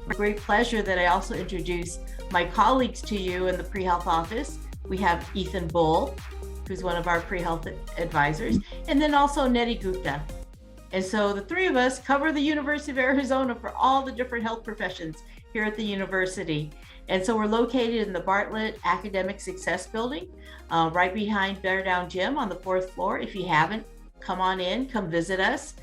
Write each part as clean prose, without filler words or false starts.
Great pleasure that I also introduce my colleagues to you in the pre-health office. We have Ethan Bull, who's one of our pre-health advisors, and then also Neti Gupta. And so the three of us cover the University of Arizona for all the different health professions here at the university. And so we're located in the Bartlett Academic Success Building, right behind Bear Down Gym on the 4th floor. If you haven't, come on in, come visit us,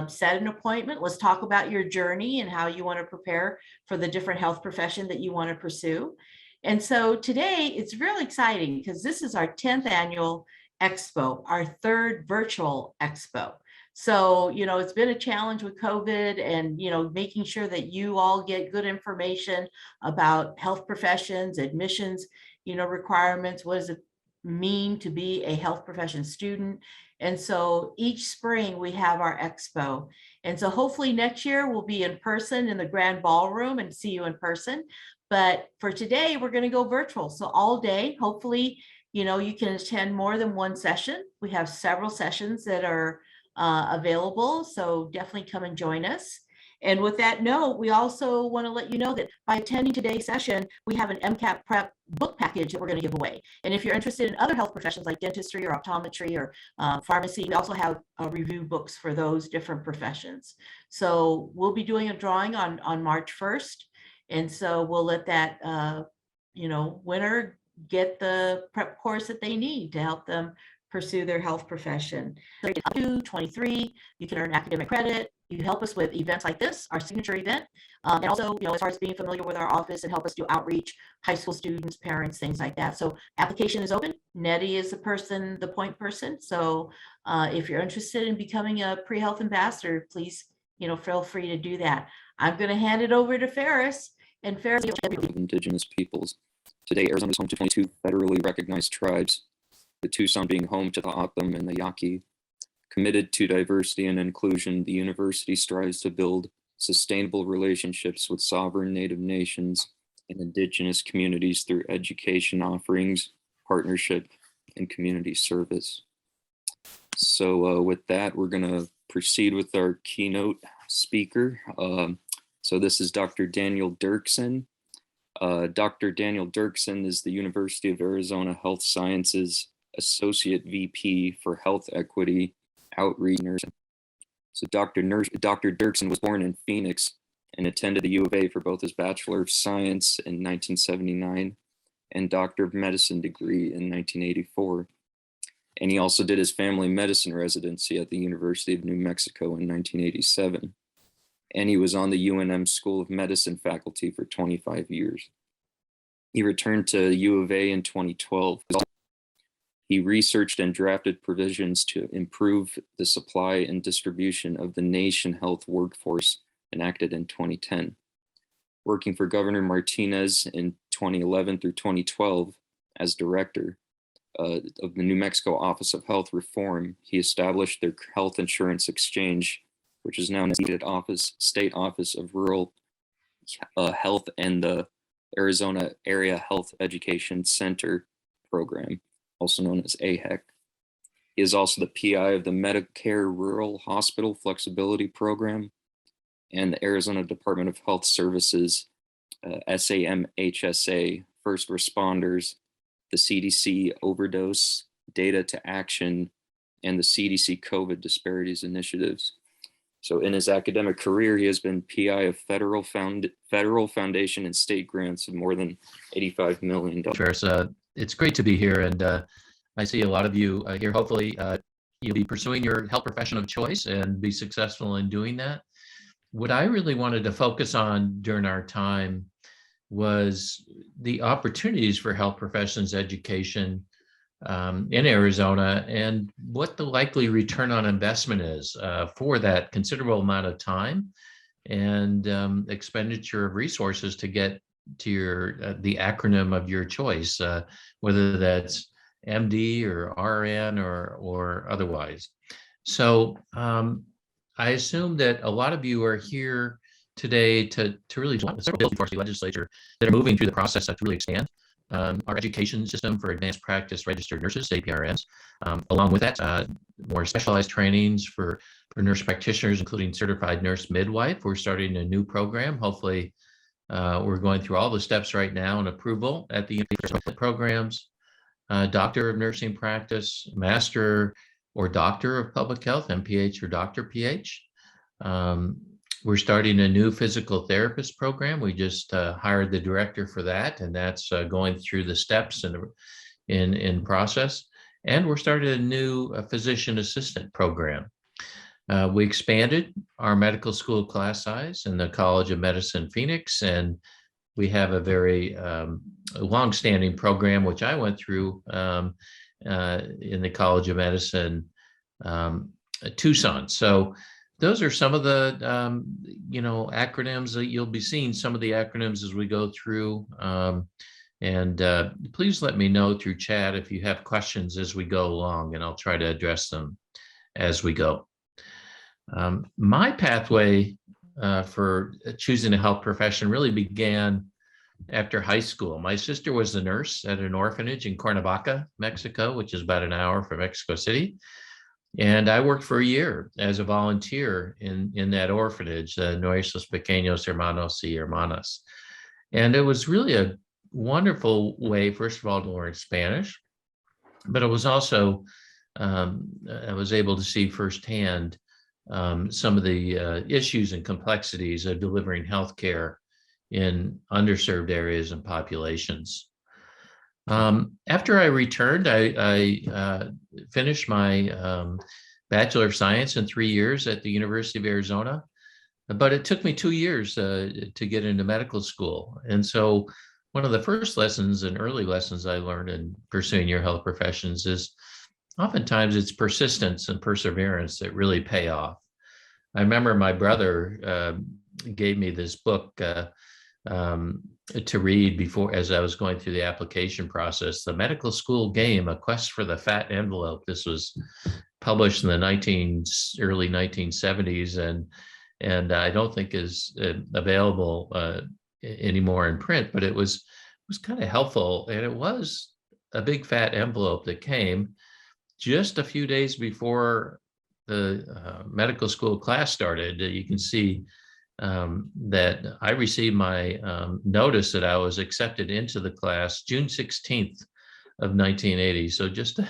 set an appointment. Let's talk about your journey and how you want to prepare for the different health profession that you want to pursue. And so today it's really exciting because this is our 10th annual Expo, our third virtual Expo. So, it's been a challenge with COVID and, making sure that you all get good information about health professions, admissions, requirements. What does it mean to be a health profession student? And so each spring we have our Expo. And so hopefully next year we'll be in person in the Grand Ballroom and see you in person. But for today, we're going to go virtual. So all day, hopefully, you can attend more than one session. We have several sessions that are available. So definitely come and join us. And with that note, we also want to let you know that by attending today's session, we have an MCAT prep book package that we're going to give away. And if you're interested in other health professions like dentistry or optometry or pharmacy, we also have review books for those different professions. So we'll be doing a drawing on March 1st. And so we'll let that, winner get the prep course that they need to help them pursue their health profession. So up to 23, you can earn academic credit. You help us with events like this, our signature event. And also, as far as being familiar with our office and help us do outreach, high school students, parents, things like that. So application is open. Neti is the point person. So if you're interested in becoming a pre-health ambassador, please, feel free to do that. I'm going to hand it over to Ferris. And Ferris, Indigenous peoples. Today, Arizona is home to 22 federally recognized tribes, the Tucson being home to the O'odham and the Yaqui. Committed to diversity and inclusion, the university strives to build sustainable relationships with sovereign Native nations and Indigenous communities through education offerings, partnership, and community service. So with that, we're going to proceed with our keynote speaker. So this is Dr. Daniel Dirksen. Dr. Daniel Dirksen is the University of Arizona Health Sciences Associate VP for Health Equity Outreach Nursing. So Dr. Dirksen was born in Phoenix and attended the U of A for both his Bachelor of Science in 1979 and Doctor of Medicine degree in 1984. And he also did his family medicine residency at the University of New Mexico in 1987. And he was on the UNM School of Medicine faculty for 25 years. He returned to U of A in 2012. He researched and drafted provisions to improve the supply and distribution of the nation health workforce enacted in 2010. Working for Governor Martinez in 2011 through 2012 as director of the New Mexico Office of Health Reform, he established their health insurance exchange, which is now the State Office of Rural Health and the Arizona Area Health Education Center program, also known as AHEC. He is also the PI of the Medicare Rural Hospital Flexibility Program and the Arizona Department of Health Services, SAMHSA, First Responders, the CDC Overdose Data to Action, and the CDC COVID Disparities Initiatives. So in his academic career, he has been PI of federal foundation and state grants of more than $85 million. Ferris, it's great to be here, and I see a lot of you here. Hopefully, you'll be pursuing your health profession of choice and be successful in doing that. What I really wanted to focus on during our time was the opportunities for health professions education in Arizona and what the likely return on investment is for that considerable amount of time and expenditure of resources to get to your the acronym of your choice, whether that's MD or RN or otherwise. So I assume that a lot of you are here today to really several bills before the legislature that are moving through the process to really expand our education system for advanced practice registered nurses, APRNs. Along with that, more specialized trainings for nurse practitioners, including certified nurse midwife. We're starting a new program, hopefully We're going through all the steps right now in approval at the programs, Doctor of Nursing Practice, Master or Doctor of Public Health, MPH or Doctor PH. We're starting a new physical therapist program. We just hired the director for that, and that's going through the steps in process. And we're starting a new physician assistant program. We expanded our medical school class size in the College of Medicine Phoenix, and we have a very long-standing program, which I went through in the College of Medicine Tucson. So those are some of the acronyms that you'll be seeing, some of the acronyms as we go through. Please let me know through chat if you have questions as we go along, and I'll try to address them as we go. My pathway for choosing a health profession really began after high school. My sister was a nurse at an orphanage in Cuernavaca, Mexico, which is about an hour from Mexico City. And I worked for a year as a volunteer in that orphanage, Nuestros Pequeños Hermanos y Hermanas. And it was really a wonderful way, first of all, to learn Spanish, but it was also, I was able to see firsthand some of the issues and complexities of delivering healthcare in underserved areas and populations. After I returned, I finished my Bachelor of Science in 3 years at the University of Arizona, but it took me 2 years to get into medical school. And so one of the first lessons and early lessons I learned in pursuing your health professions is oftentimes it's persistence and perseverance that really pay off. I remember my brother gave me this book to read before, as I was going through the application process, The Medical School Game, A Quest for the Fat Envelope. This was published in the early 1970s, and I don't think is available anymore in print, but it was kind of helpful. And it was a big fat envelope that came just a few days before the medical school class started. You can see that I received my notice that I was accepted into the class June 16th of 1980. So just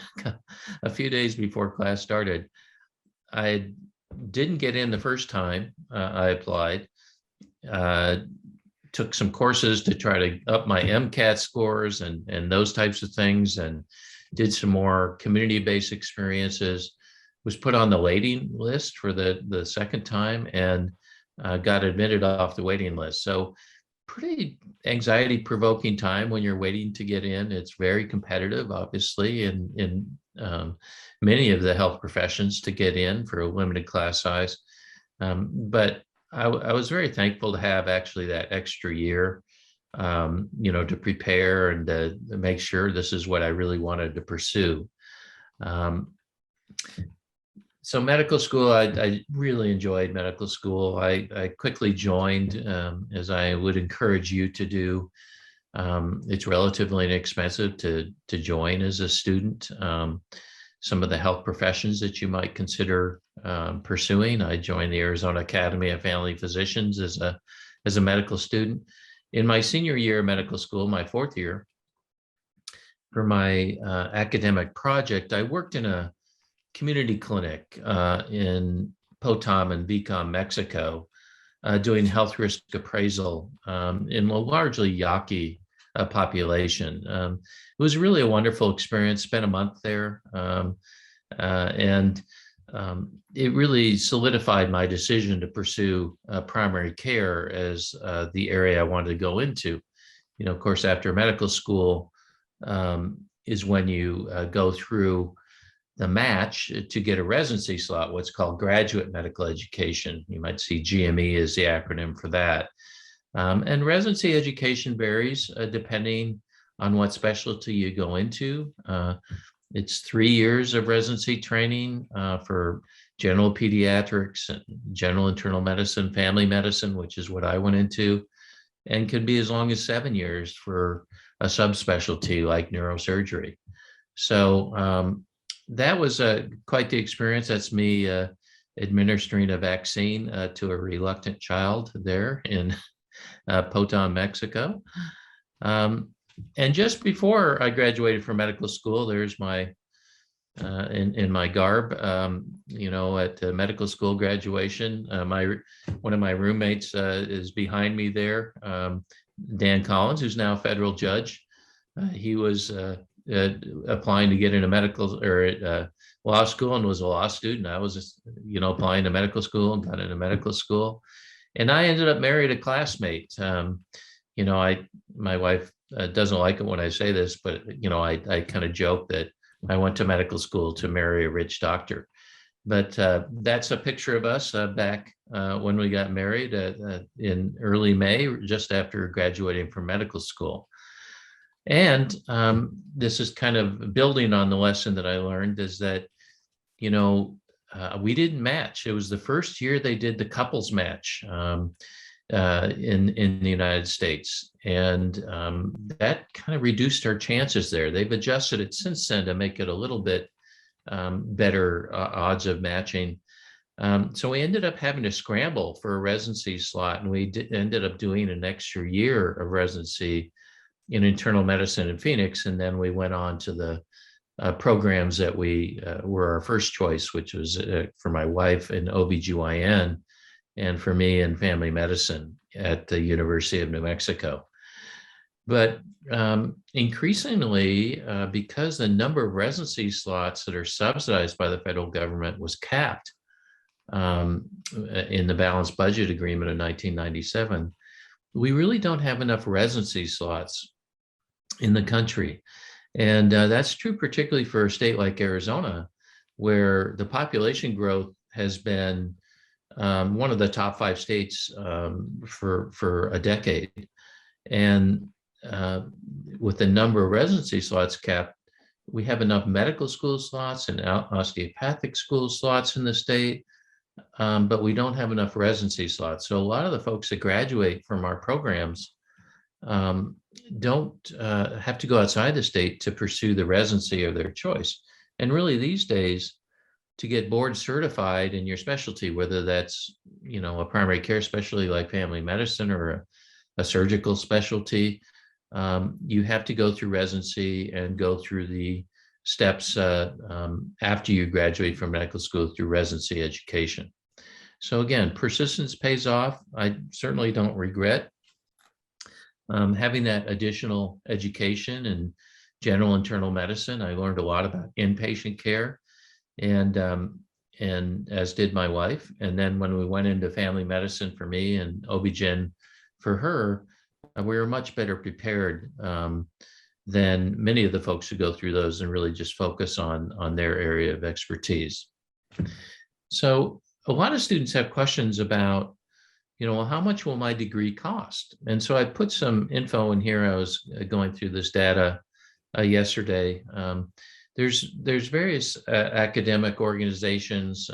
a few days before class started. I didn't get in the first time I applied. Took some courses to try to up my MCAT scores and those types of things, and did some more community-based experiences, was put on the waiting list for the second time, and got admitted off the waiting list. So pretty anxiety-provoking time when you're waiting to get in. It's very competitive, obviously, in many of the health professions to get in for a limited class size. But I was very thankful to have actually that extra year, to prepare and to make sure this is what I really wanted to pursue. So medical school, I really enjoyed medical school. I quickly joined, as I would encourage you to do. It's relatively inexpensive to join as a student. Some of the health professions that you might consider pursuing. I joined the Arizona Academy of Family Physicians as a medical student. In my senior year of medical school, my fourth year, for my academic project, I worked in a community clinic in Potam and Vicom, Mexico, doing health risk appraisal in a largely Yaqui population. It was really a wonderful experience. Spent a month there, and it really solidified my decision to pursue primary care as the area I wanted to go into. Of course, after medical school is when you go through the match to get a residency slot, what's called graduate medical education. You might see GME as the acronym for that. And residency education varies depending on what specialty you go into. It's 3 years of residency training for general pediatrics, and general internal medicine, family medicine, which is what I went into, and can be as long as 7 years for a subspecialty like neurosurgery. So that was quite the experience. That's me administering a vaccine to a reluctant child there in Poton, Mexico. And just before I graduated from medical school, there's my in my garb, at medical school graduation. One of my roommates is behind me there, Dan Collins, who's now a federal judge. He was applying to get into medical or law school and was a law student. I was, applying to medical school and got into medical school. And I ended up married a classmate. My wife doesn't like it when I say this, but, I kind of joke that I went to medical school to marry a rich doctor. But that's a picture of us back when we got married in early May, just after graduating from medical school. And this is kind of building on the lesson that I learned, is that, we didn't match. It was the first year they did the couples match in the United States. And that kind of reduced our chances there. They've adjusted it since then to make it a little bit better odds of matching. So we ended up having to scramble for a residency slot, and we ended up doing an extra year of residency in internal medicine in Phoenix. And then we went on to the programs that were our first choice, which was for my wife in OBGYN and for me in family medicine at the University of New Mexico. But increasingly, because the number of residency slots that are subsidized by the federal government was capped in the Balanced Budget Agreement of 1997, we really don't have enough residency slots in the country. And that's true particularly for a state like Arizona, where the population growth has been one of the top 5 states for a decade. And with the number of residency slots capped, we have enough medical school slots and osteopathic school slots in the state, but we don't have enough residency slots. So a lot of the folks that graduate from our programs don't have to go outside the state to pursue the residency of their choice. And really these days, to get board certified in your specialty, whether that's, a primary care specialty like family medicine or a surgical specialty, you have to go through residency and go through the steps after you graduate from medical school through residency education. So again, persistence pays off. I certainly don't regret having that additional education in general internal medicine. I learned a lot about inpatient care, and as did my wife. And then when we went into family medicine for me and OB-GYN for her, we were much better prepared than many of the folks who go through those and really just focus on their area of expertise. So a lot of students have questions about, well, how much will my degree cost? And so I put some info in here. I was going through this data yesterday. There's various academic organizations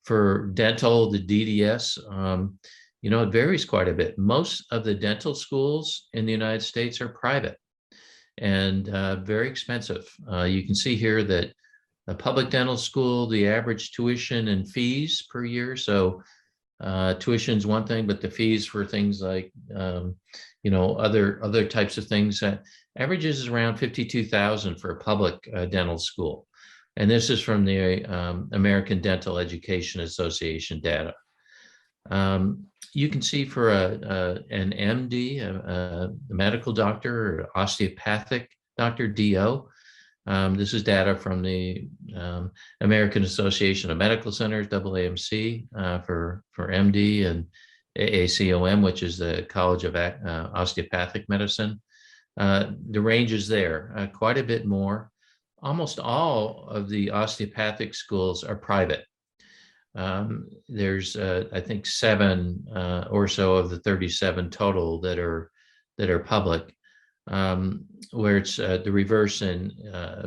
for dental, the DDS. It varies quite a bit. Most of the dental schools in the United States are private and very expensive. You can see here that a public dental school, the average tuition and fees per year. So tuition is one thing, but the fees for things like, other types of things, averages is around $52,000 for a public dental school. And this is from the American Dental Education Association data. You can see for an MD, a medical doctor, or osteopathic doctor, DO, this is data from the American Association of Medical Centers, AAMC, for MD, and AACOM, which is the College of Osteopathic Medicine. The range is there, quite a bit more. Almost all of the osteopathic schools are private. There's, I think, 7 or so of the 37 total that are public. Where it's the reverse in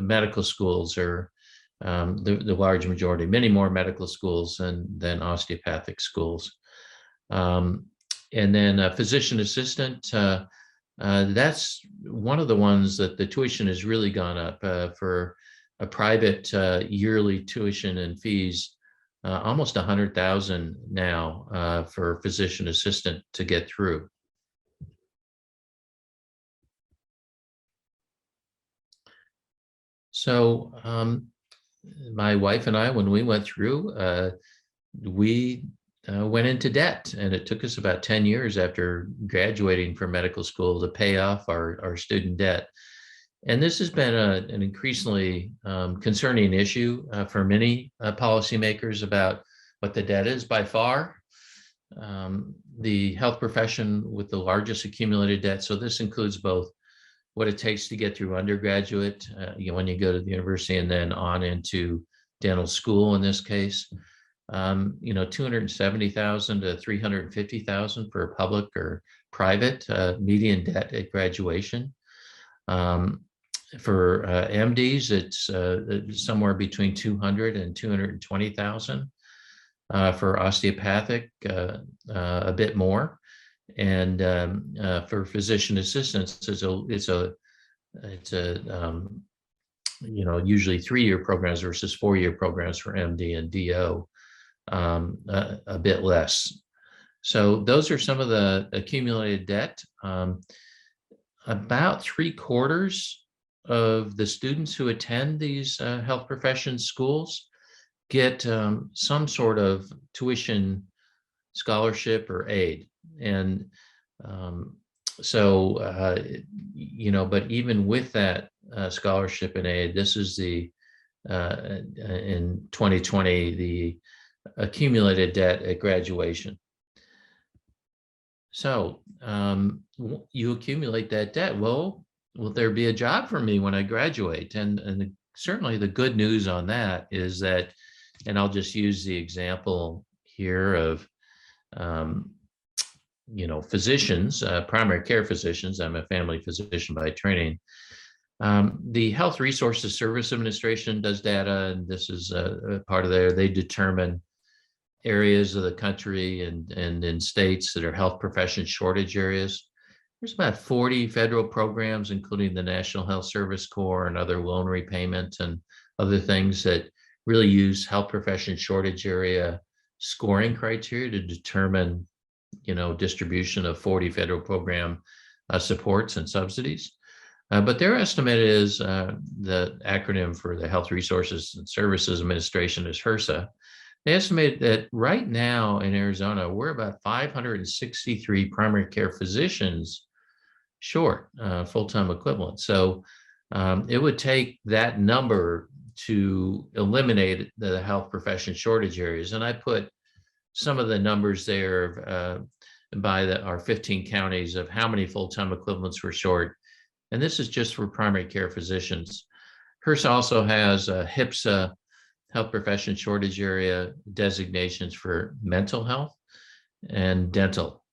medical schools are the large majority, many more medical schools than osteopathic schools. And then a physician assistant, that's one of the ones that the tuition has really gone up for a private yearly tuition and fees, almost $100,000 now for a physician assistant to get through. So my wife and I, when we went through, we went into debt, and it took us about 10 years after graduating from medical school to pay off our student debt. And this has been an increasingly concerning issue for many policymakers about what the debt is by far. The health profession with the largest accumulated debt, so this includes both what it takes to get through undergraduate, when you go to the university, and then on into dental school in this case. 270,000 to 350,000 for public or private median debt at graduation. For MDs, it's somewhere between 200 and 220,000. For osteopathic, a bit more. And for physician assistants, it's a usually 3-year programs versus 4-year programs for MD and DO, a bit less. So those are some of the accumulated debt. About 3/4 of the students who attend these health profession schools get some sort of tuition scholarship or aid. And but even with that scholarship and aid, this is the in 2020, the accumulated debt at graduation. So you accumulate that debt. Well, will there be a job for me when I graduate? And certainly the good news on that is that, and I'll just use the example here of physicians, primary care physicians. I'm a family physician by training. The Health Resources Service Administration does data, and this is a part of they determine areas of the country and in states that are health profession shortage areas. There's about 40 federal programs, including the National Health Service Corps and other loan repayment and other things that really use health profession shortage area scoring criteria to determine, distribution of 40 federal program supports and subsidies. But their estimate is, the acronym for the Health Resources and Services Administration is HRSA. They estimate that right now in Arizona, we're about 563 primary care physicians short, full-time equivalent. So it would take that number to eliminate the health profession shortage areas. And I put some of the numbers there by our 15 counties of how many full-time equivalents we're short. And this is just for primary care physicians. HRSA also has HPSA, health profession shortage area designations for mental health and dental.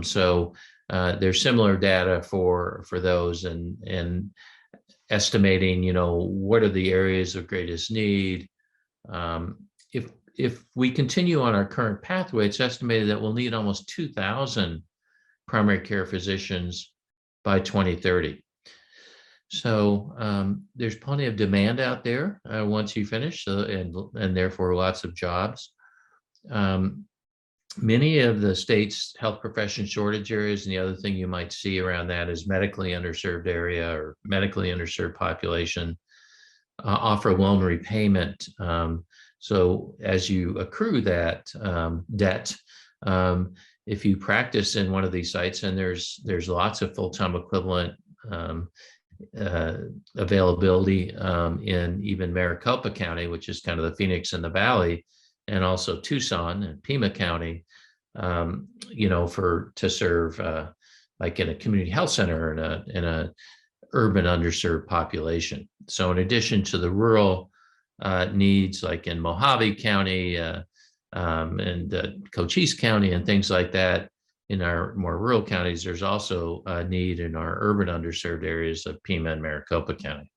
So there's similar data for those and estimating, what are the areas of greatest need. If we continue on our current pathway, it's estimated that we'll need almost 2,000 primary care physicians by 2030. So there's plenty of demand out there once you finish, and therefore lots of jobs. Many of the state's health profession shortage areas, and the other thing you might see around that is medically underserved area or medically underserved population, offer loan repayment. So as you accrue that debt, if you practice in one of these sites, and there's lots of full-time equivalent availability in even Maricopa County, which is kind of the Phoenix in the Valley, and also Tucson and Pima County, to serve like in a community health center in a urban underserved population. So in addition to the rural needs like in Mojave County and Cochise County and things like that, in our more rural counties, there's also a need in our urban underserved areas of Pima and Maricopa County.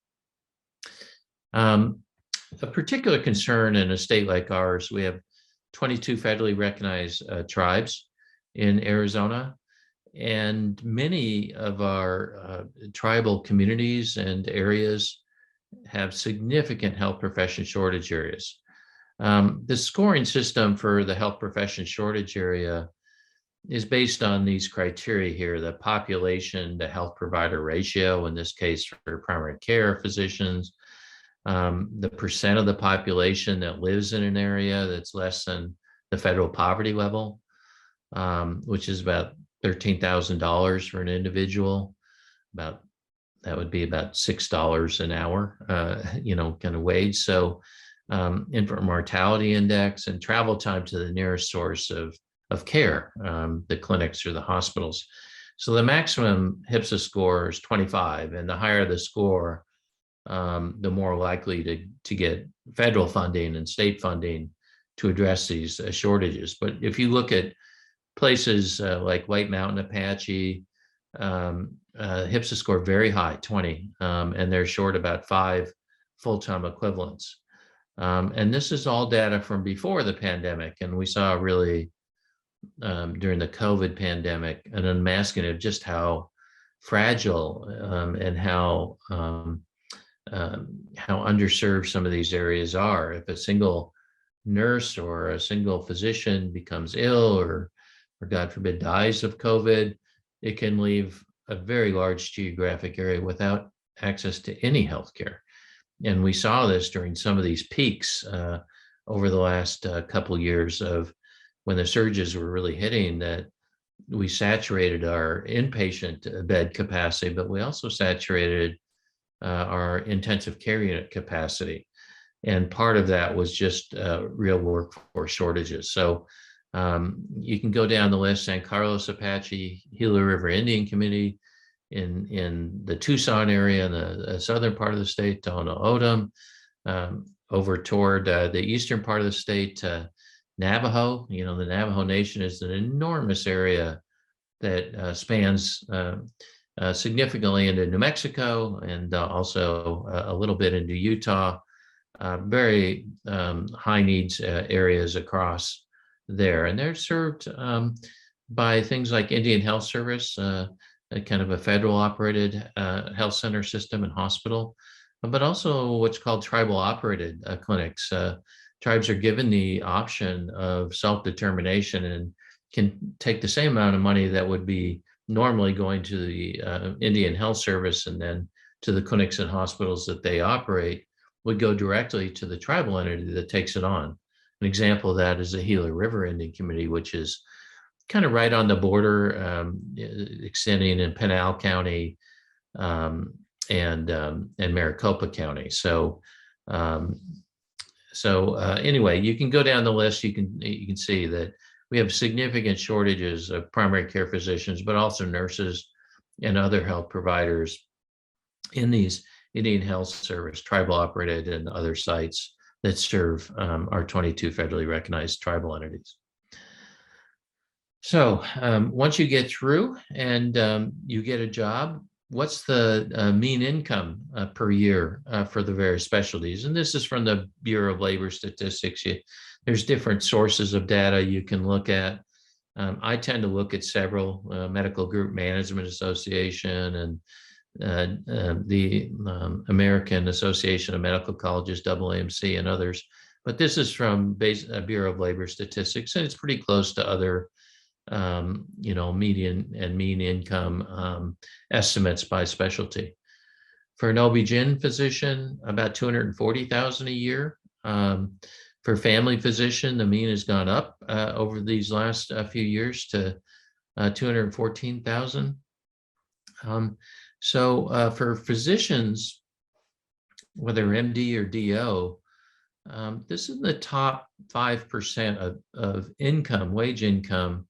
A particular concern in a state like ours, we have 22 federally recognized tribes in Arizona, and many of our tribal communities and areas have significant health profession shortage areas. The scoring system for the health profession shortage area is based on these criteria here: the population to health provider ratio, in this case for primary care physicians, the percent of the population that lives in an area that's less than the federal poverty level, which is about $13,000 for an individual. That would be about $6 an hour, kind of wage. So infant mortality index and travel time to the nearest source of care, the clinics or the hospitals. So the maximum HPSA score is 25, and the higher the score, the more likely to get federal funding and state funding to address these shortages. But if you look at places like White Mountain Apache, HPSA score very high, 20, and they're short about 5 full-time equivalents. And this is all data from before the pandemic, and we saw really during the COVID pandemic an unmasking of just how fragile and how underserved some of these areas are. If a single nurse or a single physician becomes ill or God forbid dies of COVID, it can leave a very large geographic area without access to any healthcare. And we saw this during some of these peaks over the last couple of years of when the surges were really hitting, that we saturated our inpatient bed capacity, but we also saturated our intensive care unit capacity. And part of that was just real workforce shortages. So you can go down the list: San Carlos Apache, Gila River Indian Community in the Tucson area in the southern part of the state, Tohono O'odham, over toward the eastern part of the state, Navajo. The Navajo Nation is an enormous area that spans significantly into New Mexico and also a little bit into Utah. Very high needs areas across there, and they're served by things like Indian Health Service, a kind of a federal operated health center system and hospital, but also what's called tribal operated clinics. Tribes are given the option of self-determination and can take the same amount of money that would be normally going to the Indian Health Service and then to the clinics and hospitals that they operate, would go directly to the tribal entity that takes it on. An example of that is the Gila River Indian Community, which is kind of right on the border, extending in Pinal County and Maricopa County. So anyway, you can go down the list. You can see that we have significant shortages of primary care physicians, but also nurses and other health providers in these Indian Health Service, tribal operated, and other sites that serve our 22 federally recognized tribal entities. So once you get through and you get a job, what's the mean income per year for the various specialties? And this is from the Bureau of Labor Statistics. There's different sources of data you can look at. I tend to look at several: Medical Group Management Association and the American Association of Medical Colleges, AAMC, and others. But this is from Bureau of Labor Statistics, and it's pretty close to other median and mean income estimates by specialty. For an OB-GYN physician, about $240,000 a year. For family physician, the mean has gone up over these last few years to $214,000. So for physicians, whether MD or DO, this is the top 5% of income, wage income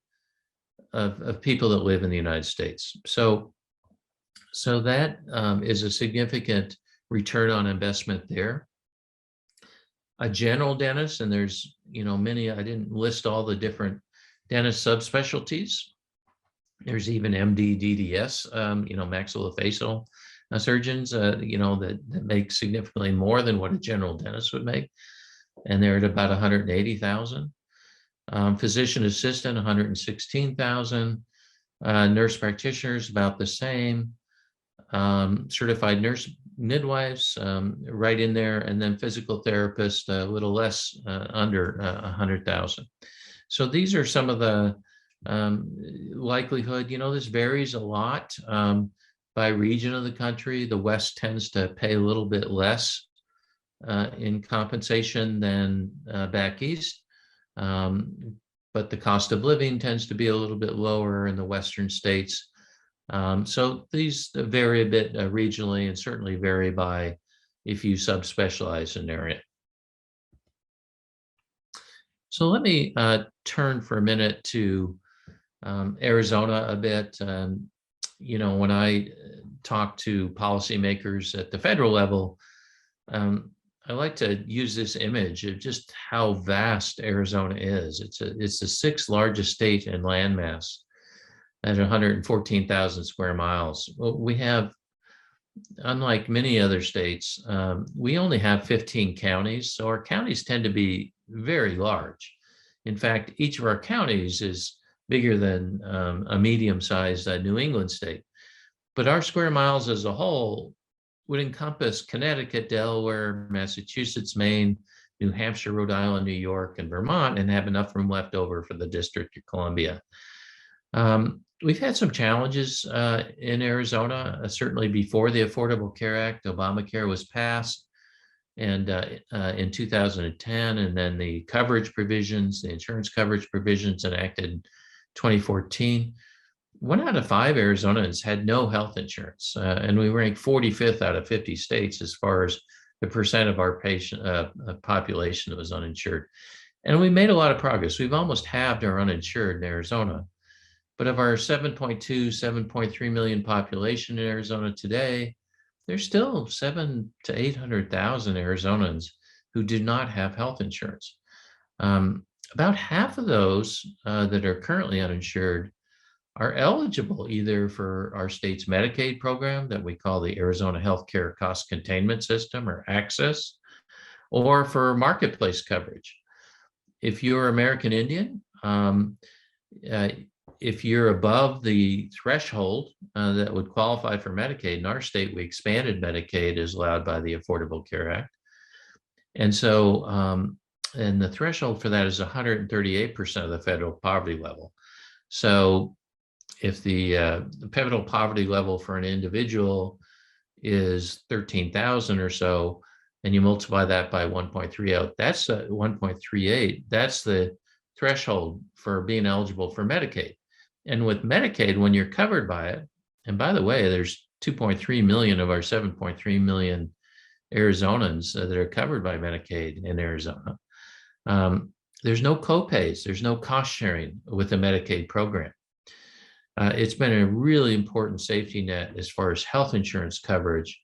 of people that live in the United States. So that is a significant return on investment there. A general dentist, and there's many, I didn't list all the different dentist subspecialties. There's even MD, DDS, maxillofacial surgeons, that make significantly more than what a general dentist would make. And they're at about 180,000. Physician assistant, 116,000. Nurse practitioners, about the same. Certified nurse midwives, right in there. And then physical therapists, a little less, under 100,000. So these are some of the likelihood. This varies a lot by region of the country. The West tends to pay a little bit less in compensation than back east. But the cost of living tends to be a little bit lower in the western states. So these vary a bit regionally, and certainly vary by if you subspecialize in an area. So let me turn for a minute to Arizona a bit. You know, when I talk to policymakers at the federal level, I like to use this image of just how vast Arizona is. It's the sixth largest state in landmass at 114,000 square miles. Well, we have, unlike many other states, we only have 15 counties, so our counties tend to be very large. In fact, each of our counties is bigger than a medium-sized New England state. But our square miles as a whole would encompass Connecticut, Delaware, Massachusetts, Maine, New Hampshire, Rhode Island, New York, and Vermont, and have enough room left over for the District of Columbia. We've had some challenges in Arizona, certainly before the Affordable Care Act. Obamacare was passed and in 2010, and then the coverage provisions, the insurance coverage provisions enacted in 2014. 1 out of 5 Arizonans had no health insurance, and we rank 45th out of 50 states as far as the percent of our population that was uninsured. And we made a lot of progress. We've almost halved our uninsured in Arizona. But of our 7.2, 7.3 million population in Arizona today, there's still 700,000 to 800,000 Arizonans who do not have health insurance. About half of those that are currently uninsured are eligible either for our state's Medicaid program that we call the Arizona Healthcare Cost Containment System, or ACCESS, or for marketplace coverage. If you're American Indian, if you're above the threshold that would qualify for Medicaid, in our state, we expanded Medicaid as allowed by the Affordable Care Act. And so, and the threshold for that is 138% of the federal poverty level. So if the pivotal poverty level for an individual is 13,000 or so, and you multiply that by 1.38, that's 1.38. That's the threshold for being eligible for Medicaid. And with Medicaid, when you're covered by it, and by the way, there's 2.3 million of our 7.3 million Arizonans that are covered by Medicaid in Arizona. There's no copays, there's no cost sharing with the Medicaid program. It's been a really important safety net as far as health insurance coverage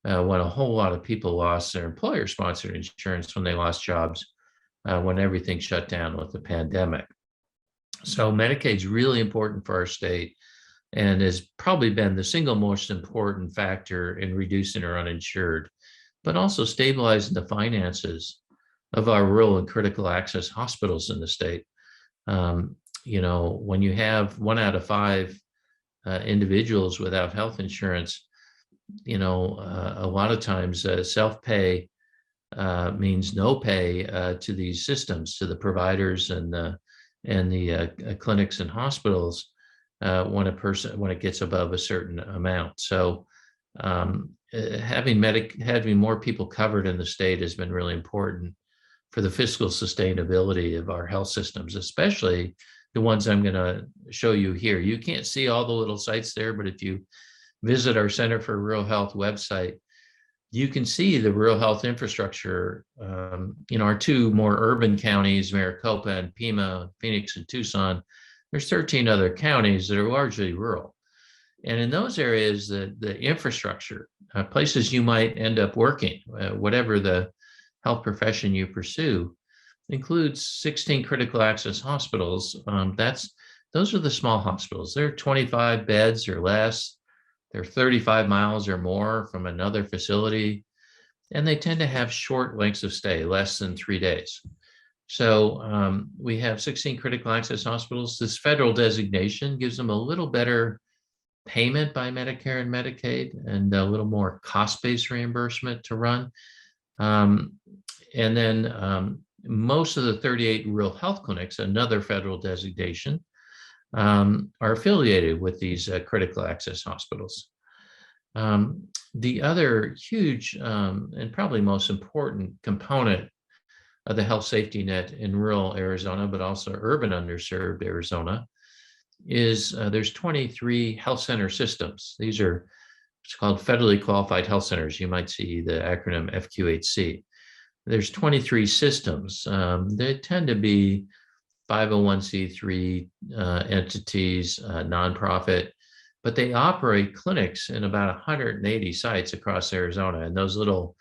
when a whole lot of people lost their employer-sponsored insurance when they lost jobs when everything shut down with the pandemic. So Medicaid's really important for our state and has probably been the single most important factor in reducing our uninsured, but also stabilizing the finances of our rural and critical access hospitals in the state. You know, when you have 1 out of 5 individuals without health insurance, you know, a lot of times self-pay means no pay to these systems, to the providers and the clinics and hospitals when it gets above a certain amount. So having more people covered in the state has been really important for the fiscal sustainability of our health systems, especially the ones I'm going to show you here. You can't see all the little sites there, but if you visit our Center for Rural Health website, you can see the rural health infrastructure. You know, our 2 more urban counties, Maricopa and Pima, Phoenix and Tucson, there's 13 other counties that are largely rural. And in those areas, the infrastructure, places you might end up working, whatever the health profession you pursue, includes 16 critical access hospitals. Those are the small hospitals. They're 25 beds or less. They're 35 miles or more from another facility, and they tend to have short lengths of stay, less than 3 days. So we have 16 critical access hospitals. This federal designation gives them a little better payment by Medicare and Medicaid and a little more cost-based reimbursement to run. And then most of the 38 rural health clinics, another federal designation, are affiliated with these critical access hospitals. The other huge and probably most important component of the health safety net in rural Arizona, but also urban underserved Arizona, is there's 23 health center systems. These are what's called federally qualified health centers. You might see the acronym FQHC. There's 23 systems. They tend to be 501c3 entities, nonprofit, but they operate clinics in about 180 sites across Arizona. And those little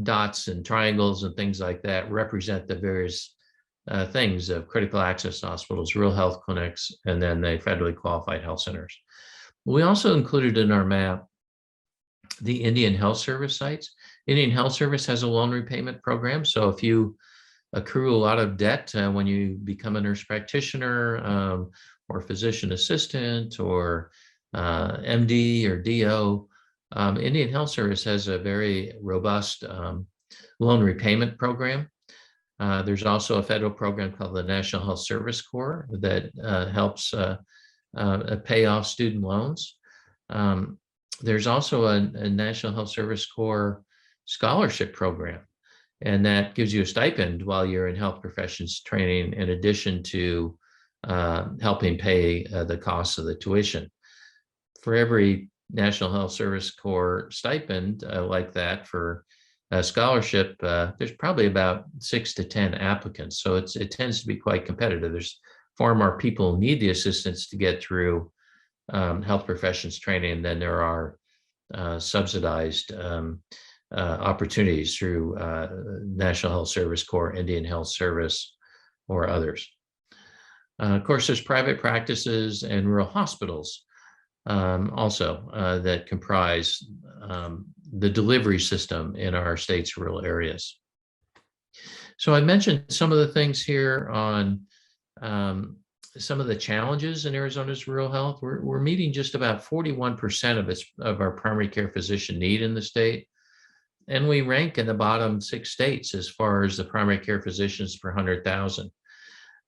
dots and triangles and things like that represent the various things of critical access hospitals, rural health clinics, and then the federally qualified health centers. We also included in our map the Indian Health Service sites. Indian Health Service has a loan repayment program. So if you accrue a lot of debt when you become a nurse practitioner or physician assistant or MD or DO, Indian Health Service has a very robust loan repayment program. There's also a federal program called the National Health Service Corps that helps pay off student loans. There's also a National Health Service Corps scholarship program, and that gives you a stipend while you're in health professions training, in addition to helping pay the costs of the tuition. For every National Health Service Corps stipend like that for a scholarship, there's probably about 6 to 10 applicants. So it tends to be quite competitive. There's far more people who need the assistance to get through health professions training than there are subsidized opportunities through National Health Service Corps, Indian Health Service, or others. Of course, there's private practices and rural hospitals also that comprise the delivery system in our state's rural areas. So I mentioned some of the things here on some of the challenges in Arizona's rural health. We're meeting just about 41% of our primary care physician need in the state. And we rank in the bottom 6 states as far as the primary care physicians per 100,000.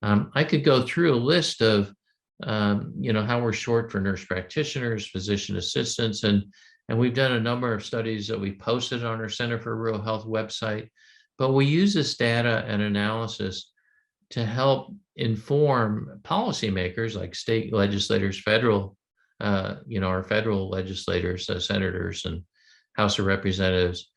I could go through a list of how we're short for nurse practitioners, physician assistants, and we've done a number of studies that we posted on our Center for Rural Health website. But we use this data and analysis to help inform policymakers like state legislators, federal, our federal legislators, senators, and House of Representatives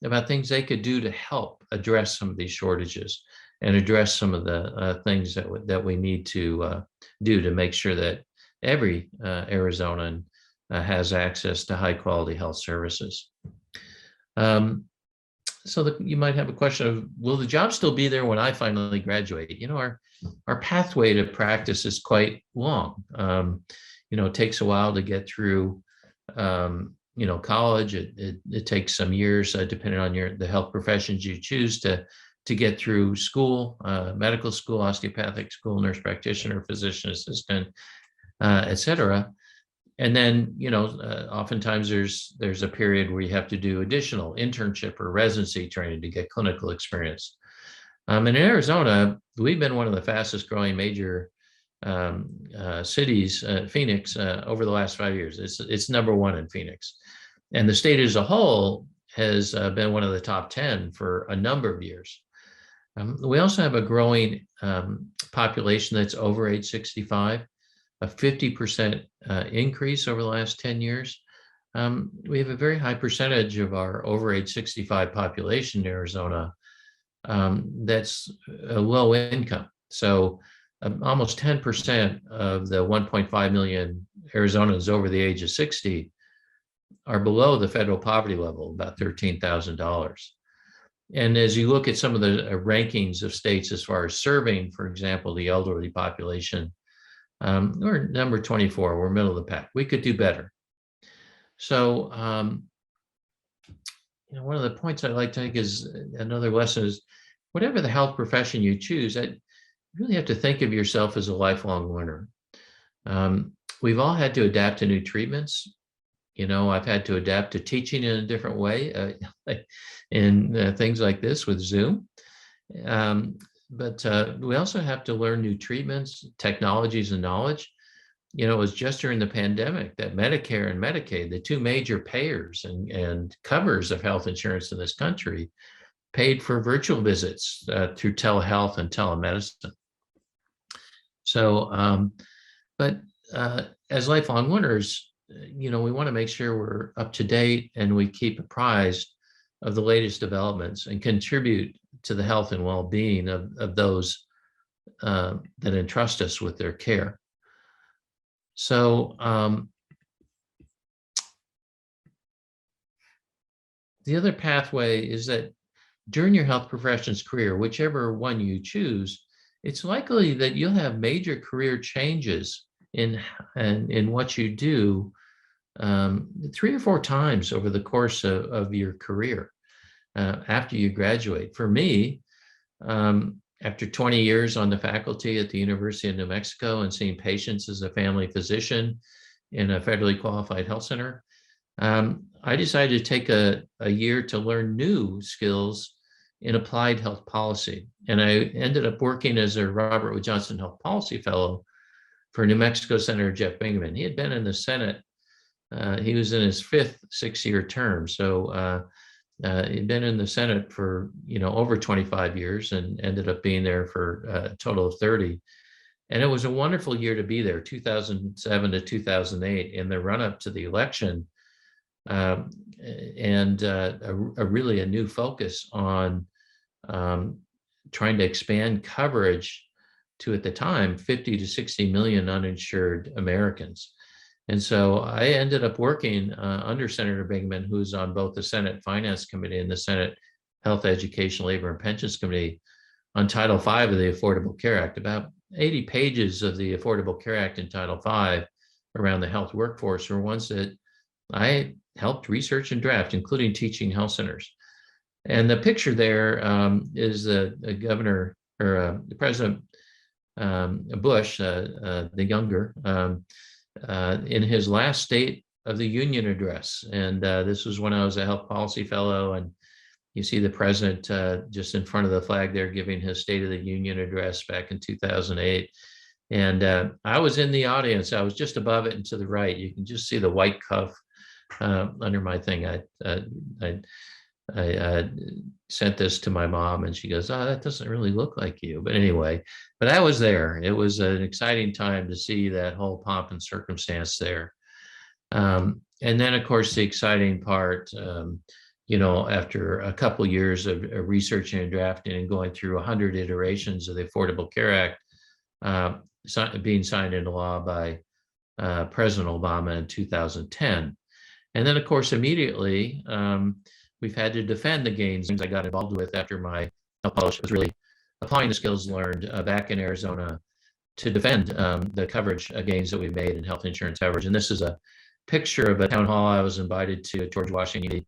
about things they could do to help address some of these shortages and address some of the things that we need to do to make sure that every Arizonan has access to high quality health services. So you might have a question of, will the job still be there when I finally graduate? Our pathway to practice is quite long. It takes a while to get through college. It takes some years, depending on the health professions you choose to get through school, medical school, osteopathic school, nurse practitioner, physician assistant, et cetera. And then, oftentimes there's a period where you have to do additional internship or residency training to get clinical experience. And in Arizona, we've been one of the fastest growing major cities, Phoenix, over the last 5 years. It's number 1 in Phoenix. And the state as a whole has been one of the top 10 for a number of years. We also have a growing population that's over age 65, a 50% increase over the last 10 years. We have a very high percentage of our over age 65 population in Arizona that's low income. So almost 10% of the 1.5 million Arizonans over the age of 60 are below the federal poverty level, about $13,000. And as you look at some of the rankings of states as far as serving, for example, the elderly population, we're number 24, we're middle of the pack. We could do better. So, one of the points I'd like to make is another lesson is, whatever the health profession you choose, you really have to think of yourself as a lifelong learner. We've all had to adapt to new treatments. I've had to adapt to teaching in a different way in things like this with Zoom. But we also have to learn new treatments, technologies, and knowledge. it was just during the pandemic that Medicare and Medicaid, the two major payers and covers of health insurance in this country, paid for virtual visits through telehealth and telemedicine. So, but as lifelong learners, we want to make sure we're up to date and we keep apprised of the latest developments and contribute to the health and well-being of those that entrust us with their care. So the other pathway is that during your health profession's career, whichever one you choose, it's likely that you'll have major career changes in what you do 3 or 4 times over the course of your career after you graduate. For me, after 20 years on the faculty at the University of New Mexico and seeing patients as a family physician in a federally qualified health center, I decided to take a year to learn new skills in applied health policy. And I ended up working as a Robert Wood Johnson Health Policy Fellow for New Mexico Senator Jeff Bingaman. He had been in the Senate. He was in his 5th 6-year term. So he'd been in the Senate for, over 25 years and ended up being there for a total of 30. And it was a wonderful year to be there, 2007 to 2008, in the run-up to the election. And really a new focus on trying to expand coverage to, at the time, 50 to 60 million uninsured Americans. And so I ended up working under Senator Bingaman, who's on both the Senate Finance Committee and the Senate Health, Education, Labor, and Pensions Committee, on Title V of the Affordable Care Act. About 80 pages of the Affordable Care Act in Title V around the health workforce were ones that I helped research and draft, including teaching health centers. And the picture there is the governor, or President Bush, the younger, in his last State of the Union address. And this was when I was a health policy fellow. And you see the president just in front of the flag there giving his State of the Union address back in 2008. And I was in the audience. I was just above it and to the right. You can just see the white cuff under my thing. I sent this to my mom and she goes, "Oh, that doesn't really look like you." But anyway, but I was there. It was an exciting time to see that whole pomp and circumstance there. And then, of course, the exciting part, after a couple years of researching and drafting and going through 100 iterations of the Affordable Care Act, being signed into law by President Obama in 2010. And then, of course, immediately, we've had to defend the gains I got involved with after my health policy was really applying the skills learned back in Arizona to defend the coverage gains that we've made in health insurance coverage. And this is a picture of a town hall I was invited to at George Washington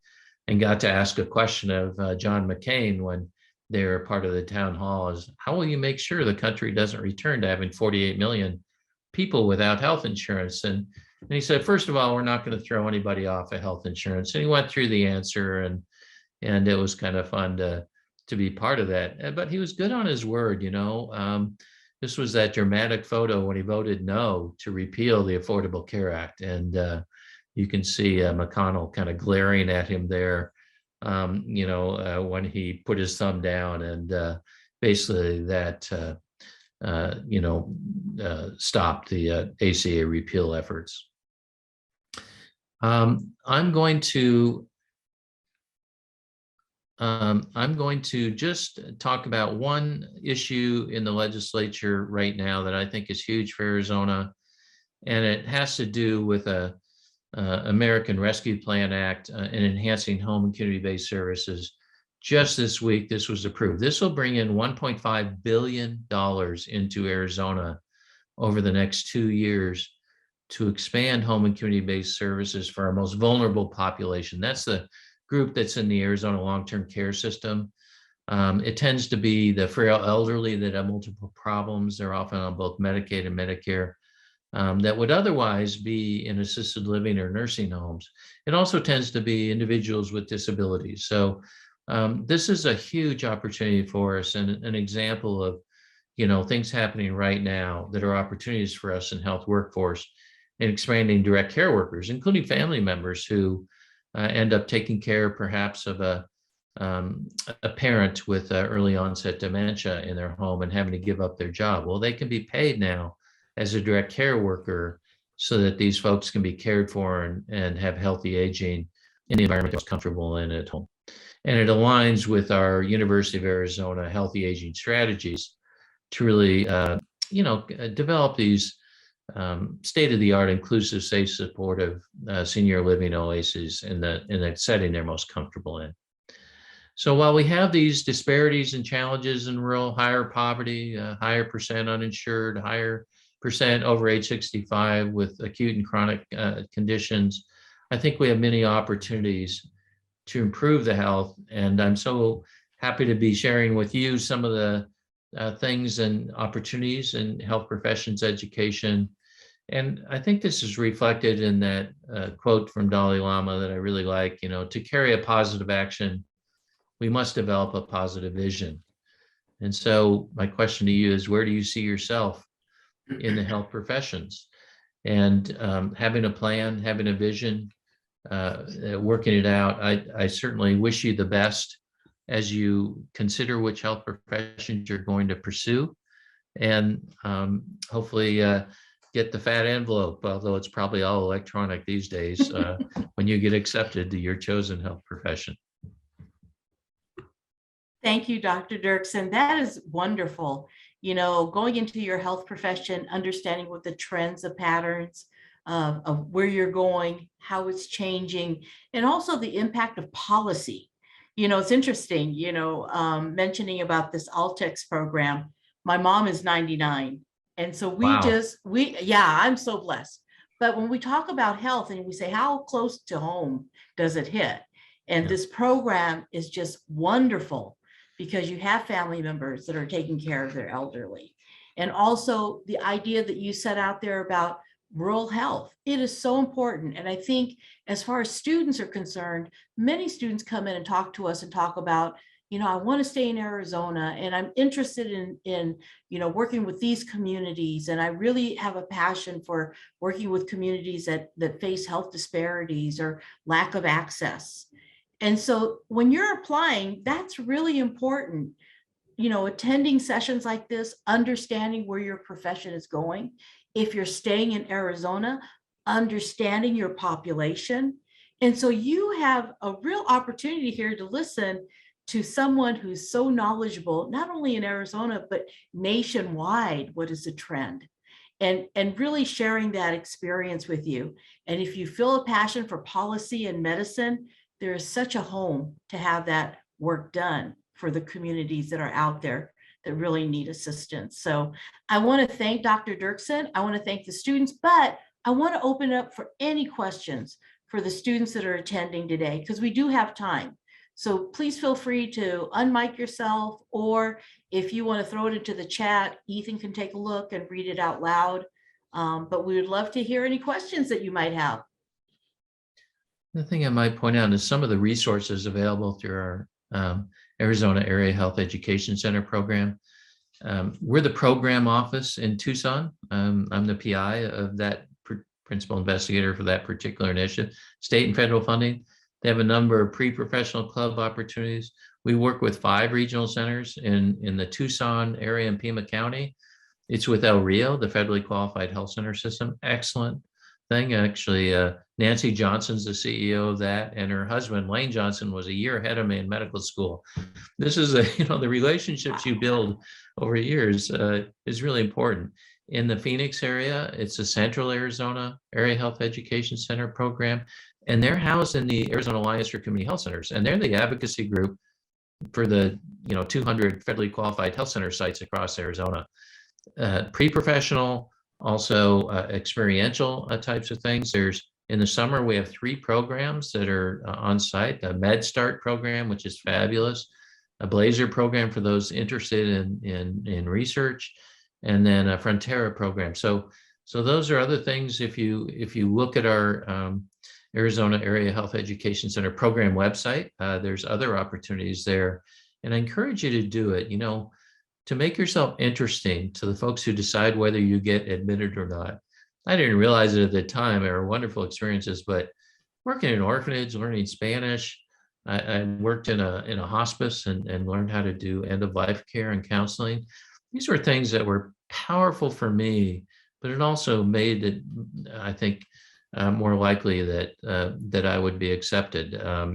and got to ask a question of John McCain when they were part of the town hall: is how will you make sure the country doesn't return to having 48 million people without health insurance? And he said, first of all, we're not going to throw anybody off of health insurance. And he went through the answer, and it was kind of fun to be part of that. But he was good on his word, This was that dramatic photo when he voted no to repeal the Affordable Care Act. And you can see McConnell kind of glaring at him there, when he put his thumb down, and basically that, stopped the ACA repeal efforts. I'm going to just talk about one issue in the legislature right now that I think is huge for Arizona, and it has to do with a American Rescue Plan Act and enhancing home and community-based services. Just this week, this was approved. This will bring in $1.5 billion into Arizona over the next 2 years to expand home and community-based services for our most vulnerable population. That's the group that's in the Arizona long-term care system. It tends to be the frail elderly that have multiple problems. They're often on both Medicaid and Medicare that would otherwise be in assisted living or nursing homes. It also tends to be individuals with disabilities. So this is a huge opportunity for us, and an example of things happening right now that are opportunities for us in health workforce and expanding direct care workers, including family members who end up taking care perhaps of a parent with early onset dementia in their home and having to give up their job. Well, they can be paid now as a direct care worker so that these folks can be cared for and have healthy aging in the environment they're comfortable in at home. And it aligns with our University of Arizona healthy aging strategies to really, develop these state-of-the-art, inclusive, safe, supportive senior living oases in the setting they're most comfortable in. So while we have these disparities and challenges in rural, higher poverty, higher percent uninsured, higher percent over age 65 with acute and chronic conditions, I think we have many opportunities to improve the health. And I'm so happy to be sharing with you some of the things and opportunities in health professions education. And I think this is reflected in that quote from Dalai Lama that I really like, to carry a positive action, we must develop a positive vision. And so my question to you is, where do you see yourself in the health professions? And having a plan, having a vision, working it out, I certainly wish you the best as you consider which health professions you're going to pursue, and hopefully get the fat envelope, although it's probably all electronic these days, when you get accepted to your chosen health profession. Thank you, Dr. Dirksen. That is wonderful. Going into your health profession, understanding what the trends, the patterns of where you're going, how it's changing, and also the impact of policy. It's interesting, mentioning about this Altex program. My mom is 99. And so Wow. I'm so blessed. But when we talk about health and we say, how close to home does it hit? And Yeah. this program is just wonderful because you have family members that are taking care of their elderly. And also the idea that you set out there about rural health, it is so important. And I think as far as students are concerned, many students come in and talk to us and talk about, I want to stay in Arizona and I'm interested in working with these communities. And I really have a passion for working with communities that face health disparities or lack of access. And so when you're applying, that's really important. Attending sessions like this, understanding where your profession is going. If you're staying in Arizona, understanding your population. And so you have a real opportunity here to listen to someone who's so knowledgeable, not only in Arizona, but nationwide, what is the trend? And really sharing that experience with you. And if you feel a passion for policy and medicine, there is such a home to have that work done for the communities that are out there that really need assistance. So I want to thank Dr. Dirksen. I want to thank the students, but I want to open it up for any questions for the students that are attending today, because we do have time. So please feel free to unmic yourself, or if you want to throw it into the chat, Ethan can take a look and read it out loud. But we would love to hear any questions that you might have. The thing I might point out is some of the resources available through our Arizona Area Health Education Center program. We're the program office in Tucson. I'm the PI of that principal investigator for that particular initiative, state and federal funding. They have a number of pre-professional club opportunities. We work with 5 regional centers in the Tucson area in Pima County. It's with El Rio, the federally qualified health center system. Excellent thing. Actually, Nancy Johnson's the CEO of that, and her husband, Lane Johnson, was a year ahead of me in medical school. This is the relationships you build over years is really important. In the Phoenix area, it's the Central Arizona Area Health Education Center program, and they're housed in the Arizona Alliance for Community Health Centers, and they're the advocacy group for the 200 federally qualified health center sites across Arizona. Pre-professional, also experiential types of things. In the summer, we have 3 programs that are on site: a Med Start program, which is fabulous, a Blazer program for those interested in research, and then a Frontera program. So those are other things. If you look at our Arizona Area Health Education Center program website, there's other opportunities there, and I encourage you to do it. to make yourself interesting to the folks who decide whether you get admitted or not. I didn't realize it at the time. They were wonderful experiences, but working in an orphanage, learning Spanish, I worked in a hospice and learned how to do end-of-life care and counseling. These were things that were powerful for me, but it also made it, I think, more likely that I would be accepted. You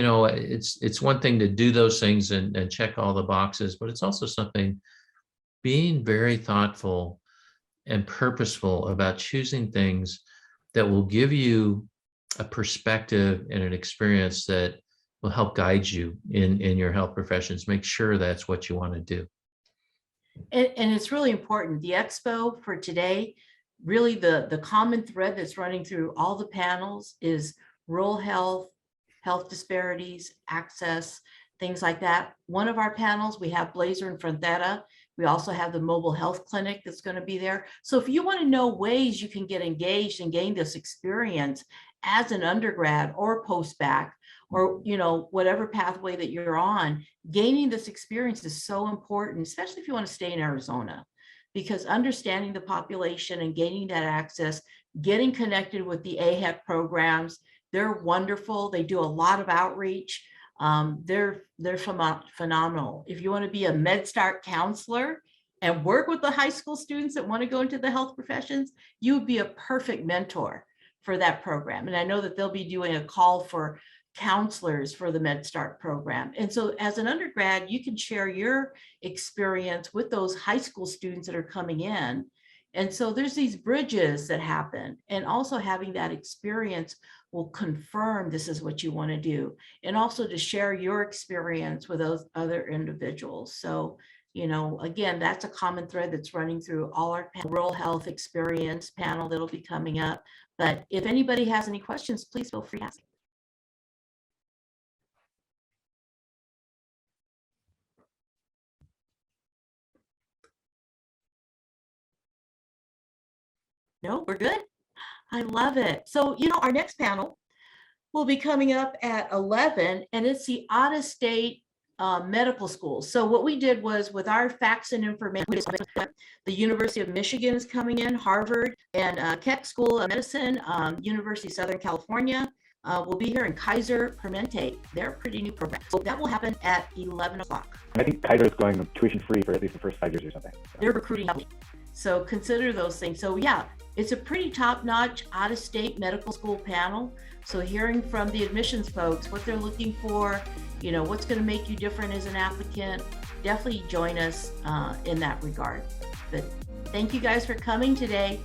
know, it's one thing to do those things and check all the boxes, but it's also something being very thoughtful and purposeful about choosing things that will give you a perspective and an experience that will help guide you in your health professions. Make sure that's what you want to do. And it's really important. The Expo for today, really the common thread that's running through all the panels is rural health, health disparities, access, things like that. One of our panels, we have Blazer and Frontera. We also have the mobile health clinic that's going to be there. So if you want to know ways you can get engaged and gain this experience as an undergrad or post-bac, or, you know, whatever pathway that you're on, gaining this experience is so important, especially if you want to stay in Arizona, because understanding the population and gaining that access, getting connected with the AHEC programs, they're wonderful. They do a lot of outreach. They're phenomenal. If you want to be a MedStart counselor and work with the high school students that want to go into the health professions, you would be a perfect mentor for that program. And I know that they'll be doing a call for counselors for the MedStart program. And so as an undergrad, you can share your experience with those high school students that are coming in. And so there's these bridges that happen, and also having that experience will confirm this is what you want to do, and also to share your experience with those other individuals. So, you know, again, that's a common thread that's running through all our rural health experience panel that'll be coming up. But if anybody has any questions, please feel free to ask. No, we're good. I love it. So, you know, our next panel will be coming up at 11, and it's the out-of-state medical schools. So what we did was, with our facts and information, the University of Michigan is coming in, Harvard, and Keck School of Medicine, University of Southern California will be here, in Kaiser Permanente. They're a pretty new program. So that will happen at 11 o'clock. I think Kaiser is going tuition free for at least the first 5 years or something. So. They're recruiting heavily. So consider those things. So yeah, it's a pretty top-notch out-of-state medical school panel. So hearing from the admissions folks, what they're looking for, you know, what's going to make you different as an applicant, definitely join us in that regard. But thank you guys for coming today.